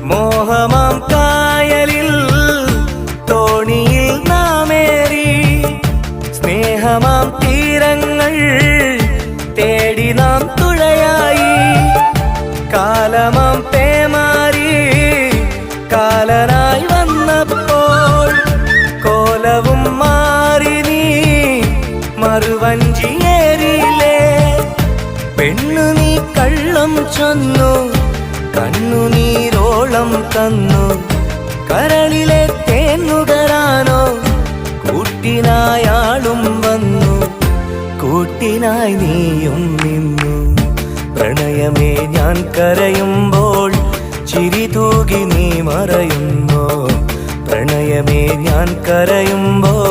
മോഹമാം കായലിൽ തോണിയിൽ നാമേറി സ്നേഹമാം തീരങ്ങൾ തേടി നാം തുഴയായി കാലമാം പേമാരി കാലനായി വന്നപ്പോൾ കോലവും മാറി നീ മറുവഞ്ചിയേറിയില്ലേ പെണ്ണു നീ കള്ളം ചൊന്നു കണ്ണുനീരോളം തന്നു കരളിലെ തേന്നുകരാനോ കൂട്ടിനായാളും വന്നു കൂട്ടിനായി നീയും നിന്നു പ്രണയമേ ഞാൻ കരയുമ്പോൾ ചിരി തൂകി നീ മറയുന്നോ പ്രണയമേ ഞാൻ കരയുമ്പോൾ